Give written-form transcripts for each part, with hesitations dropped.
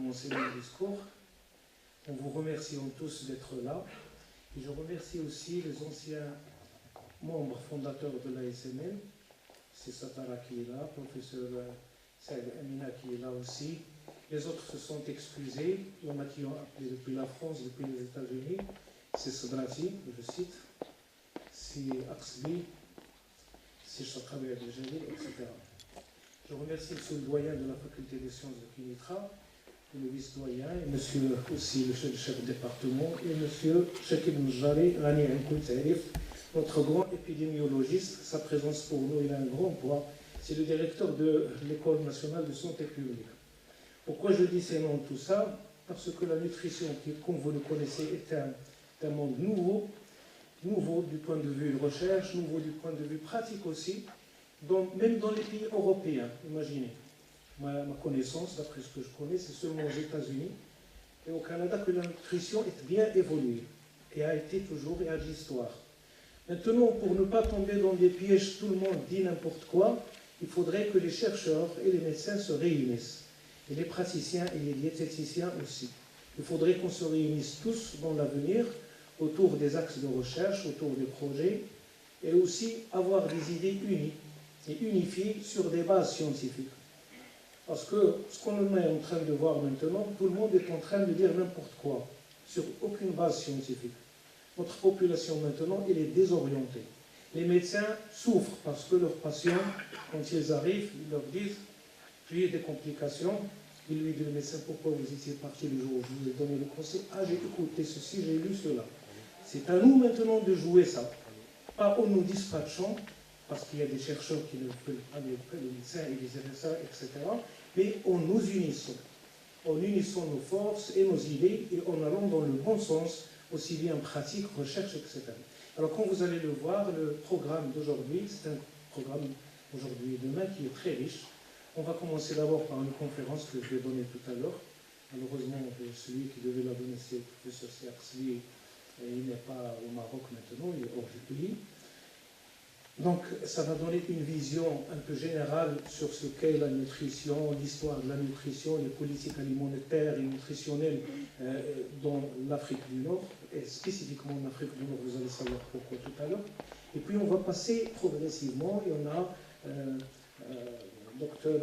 commencer mon discours en vous remerciant tous d'être là. Et je remercie aussi les anciens membres fondateurs de l'ASML. C'est Satara qui est là, professeur Saïd Amina qui est là aussi. Les autres se sont excusés. Il y en a qui ont appelé depuis la France, depuis les États-Unis. C'est Sadrati, je cite. C'est Aksbi, c'est Chakrabi Abdeljalil, etc. Je remercie monsieur le doyen de la faculté des sciences de Kinitra, le vice-doyen, et monsieur aussi le chef de département, et monsieur Shakib Mjari, Rani Nkoul Tarif, notre grand épidémiologiste. Sa présence pour nous, il a un grand poids. C'est le directeur de l'École nationale de santé publique. Pourquoi je dis ces noms, tout ça? Parce que la nutrition, qui, comme vous le connaissez, est un monde nouveau du point de vue recherche, nouveau du point de vue pratique aussi, même dans les pays européens. Imaginez, ma connaissance, d'après ce que je connais, c'est seulement aux États-Unis et au Canada que la nutrition est bien évoluée et a été toujours et a de l'histoire. Maintenant, pour ne pas tomber dans des pièges, tout le monde dit n'importe quoi, il faudrait que les chercheurs et les médecins se réunissent, et les praticiens et les diététiciens aussi. Il faudrait qu'on se réunisse tous dans l'avenir autour des axes de recherche, autour des projets, et aussi avoir des idées unies et unifiées sur des bases scientifiques. Parce que ce qu'on est en train de voir maintenant, tout le monde est en train de dire n'importe quoi, sur aucune base scientifique. Notre population maintenant, elle est désorientée. Les médecins souffrent parce que leurs patients, quand ils arrivent, ils leur disent « j'ai des complications ». Il lui dit le médecin, pourquoi vous étiez parti le jour où je vous ai donné le conseil? Ah, j'ai écouté ceci, j'ai lu cela. C'est à nous maintenant de jouer ça. Pas en nous dispatchant, parce qu'il y a des chercheurs qui ne veulent pas les médecins et les RSA, etc. Mais en nous unissant. En unissant nos forces et nos idées et en allant dans le bon sens, aussi bien pratique, recherche, etc. Alors, quand vous allez le voir, le programme d'aujourd'hui, c'est un programme aujourd'hui et demain qui est très riche. On va commencer d'abord par une conférence que je vais donner tout à l'heure. Malheureusement, celui qui devait la donner, c'est le professeur Serxli. Il n'est pas au Maroc maintenant, il est hors du pays. Donc, ça va donner une vision un peu générale sur ce qu'est la nutrition, l'histoire de la nutrition, les politiques alimentaires et nutritionnelles dans l'Afrique du Nord, et spécifiquement en Afrique du Nord, vous allez savoir pourquoi tout à l'heure. Et puis, on va passer progressivement, et on a docteur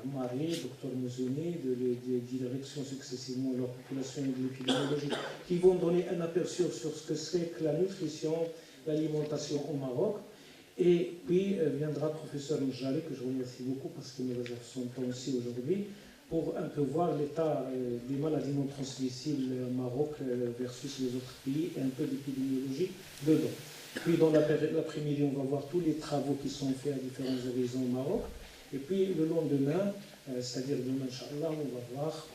Amari, docteur Mouzouni, des directions successivement de la population et de l'épidémiologie, qui vont donner un aperçu sur ce que c'est que la nutrition, l'alimentation au Maroc. Et puis viendra le professeur Mjari, que je remercie beaucoup parce qu'il me réserve son temps aussi aujourd'hui, pour un peu voir l'état des maladies non transmissibles au Maroc versus les autres pays et un peu d'épidémiologie dedans. Puis dans l'après-midi, on va voir tous les travaux qui sont faits à différents horizons au Maroc. Et puis le lendemain, c'est-à-dire demain, Inch'Allah, on va voir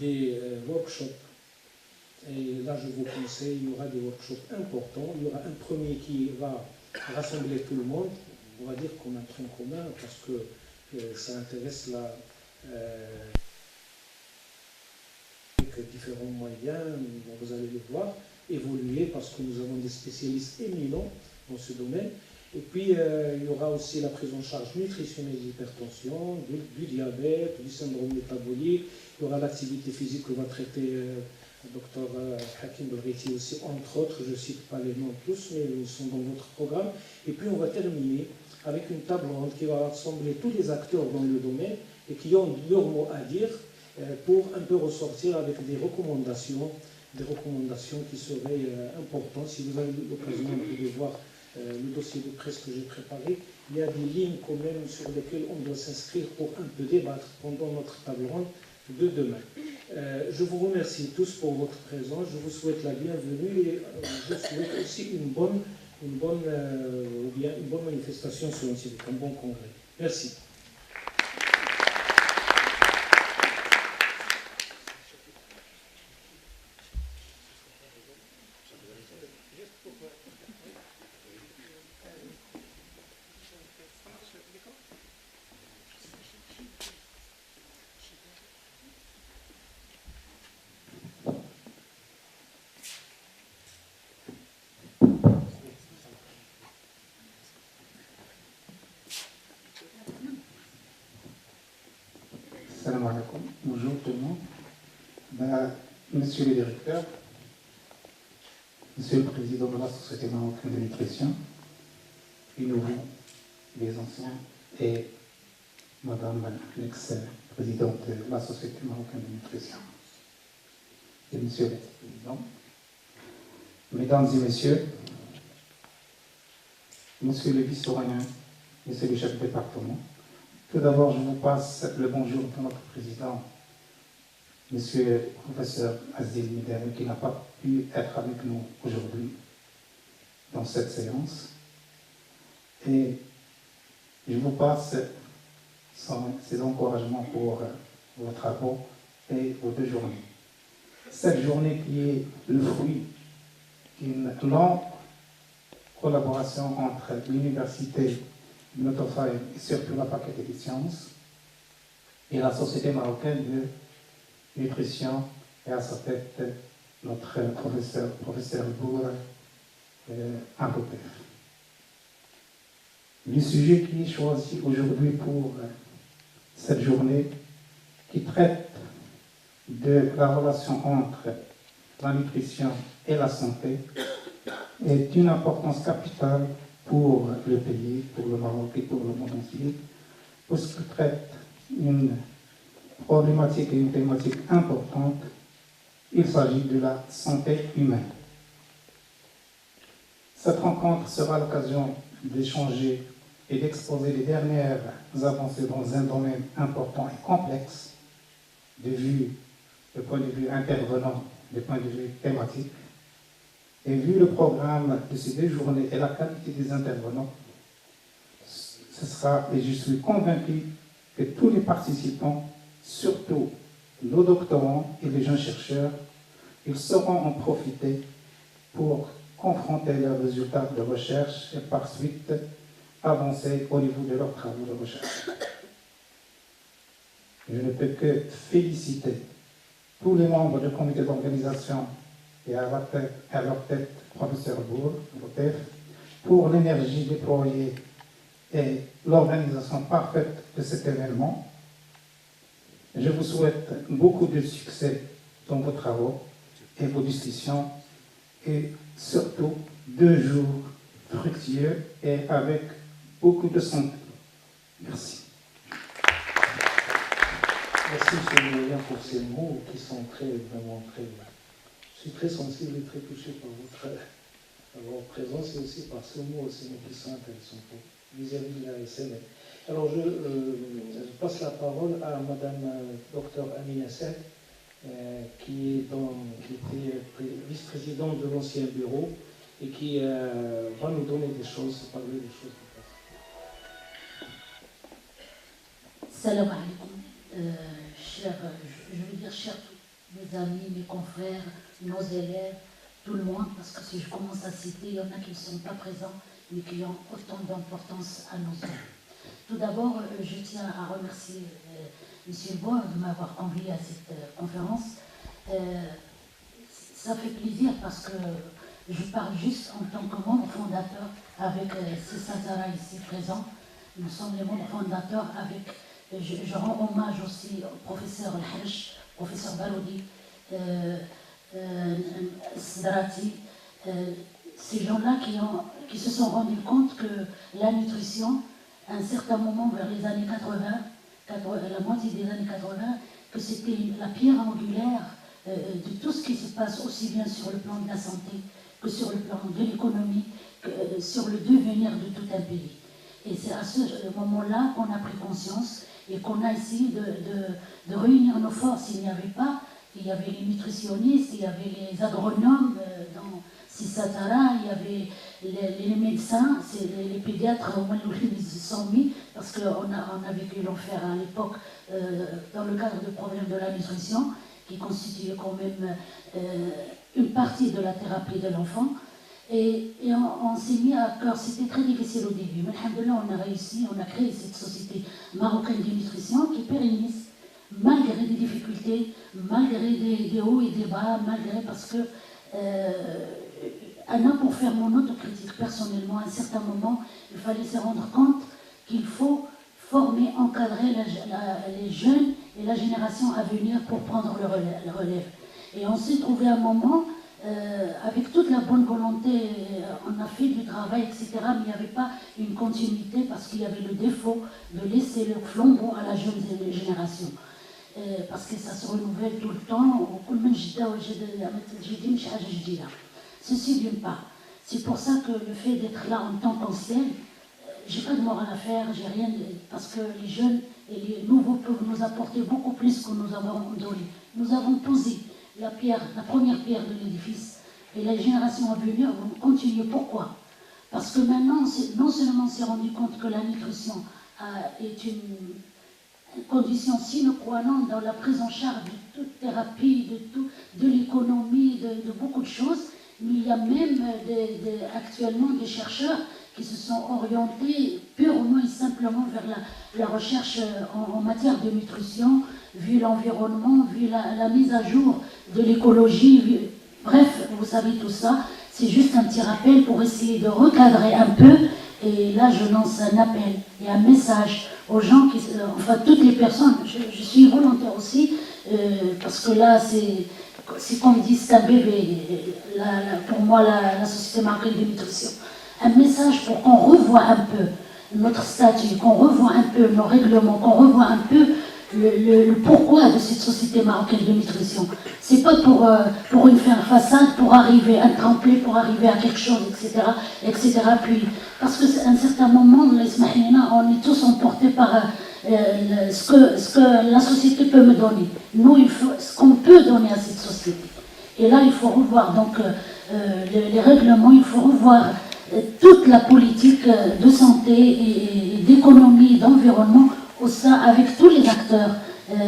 des workshops. Et là, je vous conseille, il y aura des workshops importants. Il y aura un premier qui va rassembler tout le monde, on va dire comme un tronc commun, parce que ça intéresse avec différents moyens, vous allez le voir, évoluer, parce que nous avons des spécialistes éminents dans ce domaine. Et puis, il y aura aussi la prise en charge nutritionnelle de l'hypertension, du diabète, du syndrome métabolique. Il y aura l'activité physique que va traiter le docteur Hakim Belghiti aussi, entre autres. Je ne cite pas les noms tous, mais ils sont dans votre programme. Et puis, on va terminer avec une table ronde qui va rassembler tous les acteurs dans le domaine et qui ont leur mot à dire pour un peu ressortir avec des recommandations qui seraient importantes. Si vous avez l'occasion de voir le dossier de presse que j'ai préparé, il y a des lignes quand même sur lesquelles on doit s'inscrire pour un peu débattre pendant notre table ronde de demain. Je vous remercie tous pour votre présence, je vous souhaite la bienvenue et je souhaite aussi une bonne manifestation scientifique, un bon congrès. Merci. Salam alaikum. Bonjour tout le monde. Monsieur le directeur, Monsieur le président de la Société marocaine de nutrition, et nous, les anciens, et Madame l'ex-présidente de la Société marocaine de nutrition, et Monsieur le président, Mesdames et Messieurs, Monsieur le vice-doyen, Monsieur le chef de département, tout d'abord, je vous passe le bonjour de notre président, Monsieur le professeur Aziz Midani, qui n'a pas pu être avec nous aujourd'hui dans cette séance. Et je vous passe ses encouragements pour vos travaux et vos 2 journées. Cette journée qui est le fruit d'une longue collaboration entre l'université de Notre Dame et surtout la faculté des sciences et la Société marocaine de nutrition, et à sa tête notre professeur Bour Ankopef. Le sujet qui est choisi aujourd'hui pour cette journée, qui traite de la relation entre la nutrition et la santé, est d'une importance capitale pour le pays, pour le Maroc et pour le monde entier, parce qu'il traite une problématique et une thématique importante. Il s'agit de la santé humaine. Cette rencontre sera l'occasion d'échanger et d'exposer les dernières avancées dans un domaine important et complexe, de point de vue intervenant, de point de vue thématique. Et vu le programme de ces 2 journées et la qualité des intervenants, ce sera, et je suis convaincu que tous les participants, surtout nos doctorants et les jeunes chercheurs, ils sauront en profiter pour confronter leurs résultats de recherche et par suite avancer au niveau de leurs travaux de recherche. Je ne peux que féliciter tous les membres du comité d'organisation et à leur tête, professeur Bour, pour l'énergie déployée et l'organisation parfaite de cet événement. Je vous souhaite beaucoup de succès dans vos travaux et vos discussions, et surtout 2 jours fructueux et avec beaucoup de santé. Merci. Merci, M. le Doyen, pour ces mots qui sont vraiment très... Je suis très sensible et très touché par votre présence et aussi par ces mots qui sont intéressants vis-à-vis de la SML. Alors, je passe la parole à Madame Dr Amina Sed, qui était vice-présidente de l'ancien bureau et qui va nous donner des choses, parler des choses du passé. Salam alaikum, je veux dire chers mes amis, mes confrères, nos élèves, tout le monde, parce que si je commence à citer, il y en a qui ne sont pas présents, mais qui ont autant d'importance à nos yeux. Tout d'abord, je tiens à remercier M. Bois de m'avoir convié à cette conférence. Ça fait plaisir parce que je parle juste en tant que membre fondateur avec Sissa Zara ici présent. Nous sommes les membres fondateurs avec... Je rends hommage aussi au professeur Al-Hajj, professeur Baroudi, Sdrati, ces gens-là qui se sont rendus compte que la nutrition, à un certain moment vers les années 80, la moitié des années 80, que c'était la pierre angulaire de tout ce qui se passe aussi bien sur le plan de la santé que sur le plan de l'économie, que sur le devenir de tout un pays. Et c'est à ce moment-là qu'on a pris conscience et qu'on a essayé de réunir nos forces. Il n'y avait pas, il y avait les nutritionnistes, il y avait les agronomes dans Sissa Zara, il y avait les médecins, les pédiatres, au moins ils se sont mis, parce qu'on a vécu l'enfer à l'époque dans le cadre de problèmes de la nutrition, qui constituait quand même une partie de la thérapie de l'enfant. Et on s'est mis à cœur, c'était très difficile au début, mais alhamdoulilah, on a réussi, on a créé cette société marocaine de nutrition qui pérennise, malgré des difficultés, malgré des hauts et des bas, malgré parce que, Anna, pour faire mon autocritique personnellement, à un certain moment, il fallait se rendre compte qu'il faut former, encadrer les jeunes et la génération à venir pour prendre le relève. Et on s'est trouvé un moment, avec toute la bonne volonté, on a fait du travail, etc., mais il n'y avait pas une continuité parce qu'il y avait le défaut de laisser le flambeau à la jeune génération. Parce que ça se renouvelle tout le temps. Ceci d'une part. C'est pour ça que le fait d'être là en tant qu'ancienne, j'ai pas de morale à faire, j'ai rien parce que les jeunes et les nouveaux peuvent nous apporter beaucoup plus que nous avons donné. Nous avons posé la première pierre de l'édifice, et les générations à venir vont continuer. Pourquoi? Parce que maintenant, non seulement on s'est rendu compte que la nutrition est une condition sine qua non dans la prise en charge de toute thérapie, de l'économie, de beaucoup de choses, mais il y a même actuellement des chercheurs qui se sont orientés purement et simplement vers la recherche en matière de nutrition, vu l'environnement, vu la mise à jour de l'écologie. Bref, vous savez tout ça. C'est juste un petit rappel pour essayer de recadrer un peu. Et là, je lance un appel et un message aux gens, enfin toutes les personnes. Je suis volontaire aussi, parce que là, c'est comme dit, c'est un bébé. Pour moi, la société marocaine de nutrition. Un message pour qu'on revoie un peu notre statut, qu'on revoie un peu nos règlements, qu'on revoie un peu le pourquoi de cette société marocaine de nutrition. C'est pas pour une façade, pour arriver à un tremplin, pour arriver à quelque chose, etc. etc. Puis, parce qu'à un certain moment, on est tous emportés par ce que la société peut me donner. Nous, il faut ce qu'on peut donner à cette société. Et là, il faut revoir donc les règlements, il faut revoir toute la politique de santé et d'économie, d'environnement avec tous les acteurs,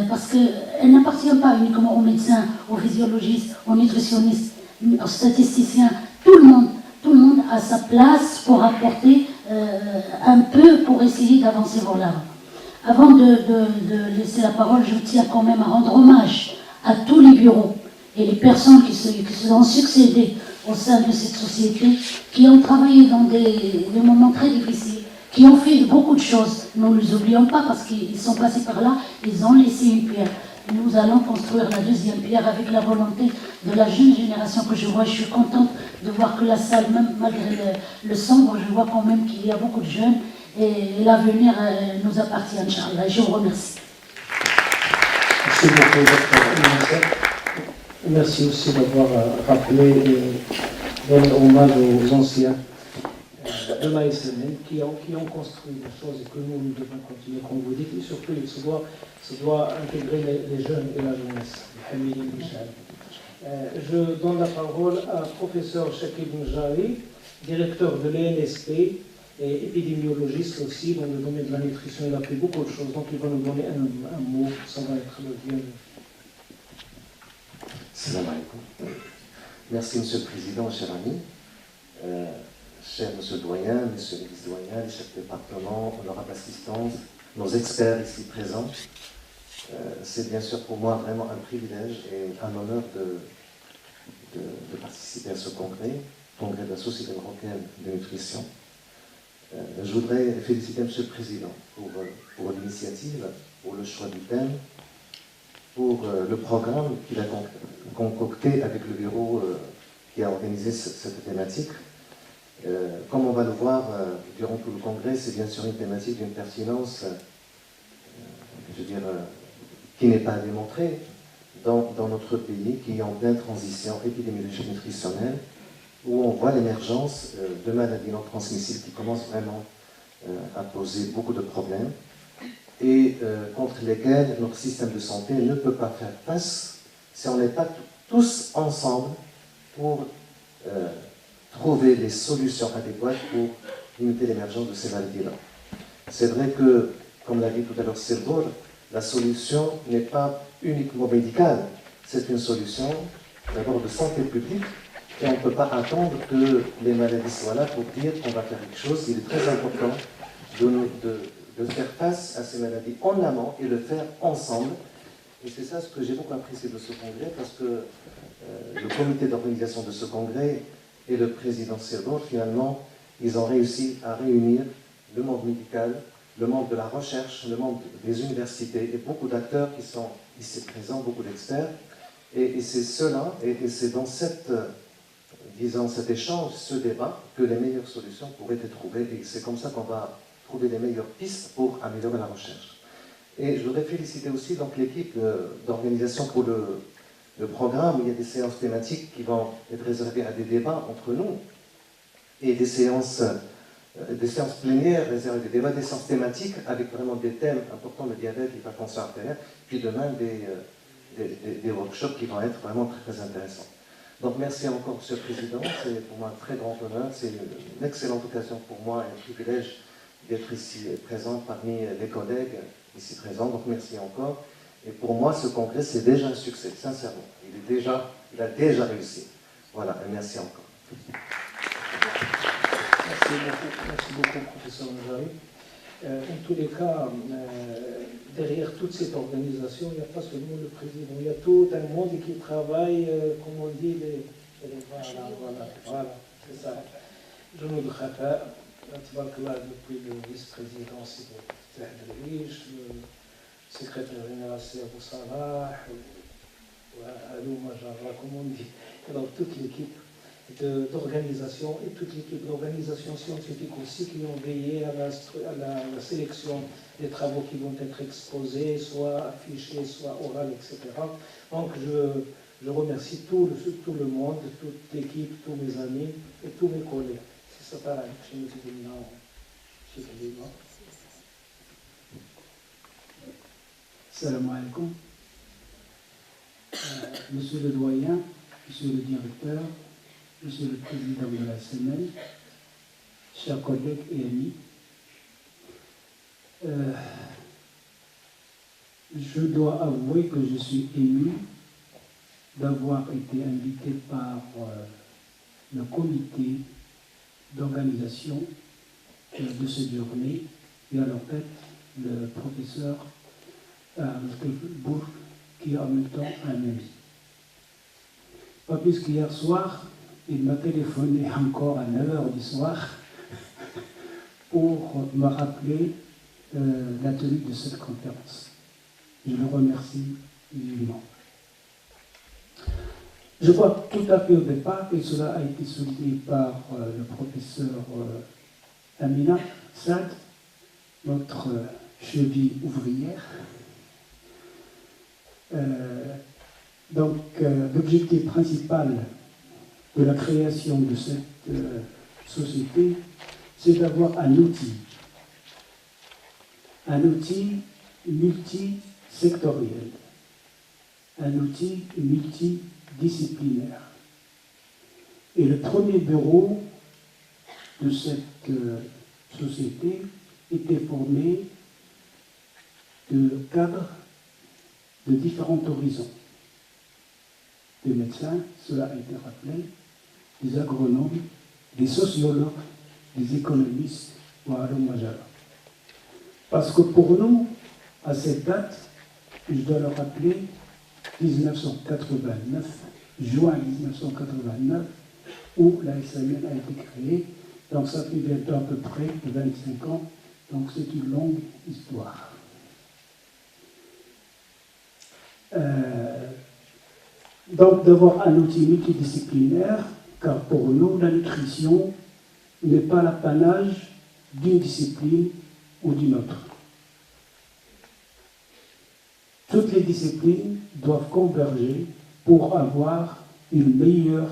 parce qu'elle n'appartient pas uniquement aux médecins, aux physiologistes, aux nutritionnistes, aux statisticiens. Tout le monde a sa place pour apporter un peu pour essayer d'avancer vers l'avant. Avant de laisser la parole, je tiens quand même à rendre hommage à tous les bureaux et les personnes qui se sont succédées au sein de cette société, qui ont travaillé dans des moments très difficiles, qui ont fait beaucoup de choses. Nous ne les oublions pas parce qu'ils sont passés par là, ils ont laissé une pierre. Nous allons construire la deuxième pierre avec la volonté de la jeune génération que je vois. Je suis contente de voir que la salle, même malgré le sombre, je vois quand même qu'il y a beaucoup de jeunes et l'avenir nous appartient, Inch'Allah. Je vous remercie. Merci beaucoup, docteur. Merci aussi d'avoir rappelé et donné hommage aux anciens de l'ASMN qui ont construit des choses et que nous devons continuer, comme vous dites, et surtout il se doit intégrer les jeunes et la jeunesse. Je donne la parole à professeur Chakib Mjari, directeur de l'ENSP et épidémiologiste aussi dans le domaine de la nutrition. Il a fait beaucoup de choses, donc il va nous donner un mot, ça va être le bienvenu. Salam alaikum. Merci, Monsieur le Président, cher ami, cher Monsieur le Doyen, Monsieur le Vice-Doyen, les chefs de département, honorable assistance, nos experts ici présents. C'est bien sûr pour moi vraiment un privilège et un honneur de participer à ce congrès de la Société marocaine de nutrition. Je voudrais féliciter Monsieur le Président pour l'initiative, pour le choix du thème, pour le programme qu'il a concocté avec le bureau qui a organisé cette thématique. Comme on va le voir durant tout le congrès, c'est bien sûr une thématique d'une pertinence, qui n'est pas démontrée dans notre pays, qui est en pleine transition épidémiologique nutritionnelle, où on voit l'émergence de maladies non transmissibles qui commencent vraiment à poser beaucoup de problèmes et contre lesquels notre système de santé ne peut pas faire face si on n'est pas tous ensemble pour trouver les solutions adéquates pour limiter l'émergence de ces maladies-là. C'est vrai que, comme l'a dit tout à l'heure Sirbour, la solution n'est pas uniquement médicale, c'est une solution d'abord de santé publique, et on ne peut pas attendre que les maladies soient là pour dire qu'on va faire quelque chose. Il est très important de faire face à ces maladies en amont et le faire ensemble. Et c'est ça ce que j'ai beaucoup apprécié de ce congrès, parce que le comité d'organisation de ce congrès et le président Sirbour, finalement, ils ont réussi à réunir le monde médical, le monde de la recherche, le monde des universités et beaucoup d'acteurs qui sont ici présents, beaucoup d'experts. Et c'est cela, et c'est dans cet échange, ce débat, que les meilleures solutions pourraient être trouvées. Et c'est comme ça qu'on va trouver les meilleures pistes pour améliorer la recherche. Et je voudrais féliciter aussi l'équipe d'organisation pour le programme, où il y a des séances thématiques qui vont être réservées à des débats entre nous, et des séances plénières réservées à des débats, des séances thématiques avec vraiment des thèmes importants, le diabète, l'hypertension artérielle, puis demain des workshops qui vont être vraiment très, très intéressants. Donc merci encore, Monsieur le Président, c'est pour moi un très grand honneur, c'est une excellente occasion pour moi et un privilège d'être ici présent parmi les collègues ici présents, donc merci encore. Et pour moi, ce congrès, c'est déjà un succès, sincèrement. Il a déjà réussi. Voilà, et merci encore. Merci beaucoup, professeur Njari. En tous les cas, derrière toute cette organisation, il n'y a pas seulement le président, il y a tout un monde qui travaille, comme on dit, voilà, c'est ça. Je nous le rappelle, depuis le vice-président, c'est Tahdraouich, le secrétaire général, c'est Abou Salah, Alou Majara, comme on dit. Alors, toute l'équipe d'organisation et toute l'équipe d'organisation scientifique aussi qui ont veillé à la sélection des travaux qui vont être exposés, soit affichés, soit oraux, etc. Donc je remercie tout le monde, toute l'équipe, tous mes amis et tous mes collègues. C'est ça, pareil, chez nous, c'est Salam alaikum. Monsieur le doyen, monsieur le directeur, monsieur le président de la SML, chers collègues et amis, je dois avouer que je suis ému d'avoir été invité par le comité d'organisation de cette journée et à leur tête le professeur Bourg, qui est en même temps un ami. Pas plus qu'hier soir, il m'a téléphoné encore à 9h du soir pour me rappeler la tenue de cette conférence. Je le remercie vivement. Je crois tout à fait au départ, et cela a été souligné par le professeur Amina Saad, notre cheville ouvrière. Donc, l'objectif principal de la création de cette société, c'est d'avoir un outil multisectoriel, un outil multidisciplinaire. Et le premier bureau de cette société était formé de cadres de différents horizons. Des médecins, cela a été rappelé, des agronomes, des sociologues, des économistes, voilà, Majara. Parce que pour nous, à cette date, je dois le rappeler, 1989, juin 1989, où la SML a été créée, donc ça fait bientôt à peu près 25 ans, donc c'est une longue histoire. Donc d'avoir un outil multidisciplinaire, car pour nous, la nutrition n'est pas l'apanage d'une discipline ou d'une autre. Toutes les disciplines doivent converger pour avoir une meilleure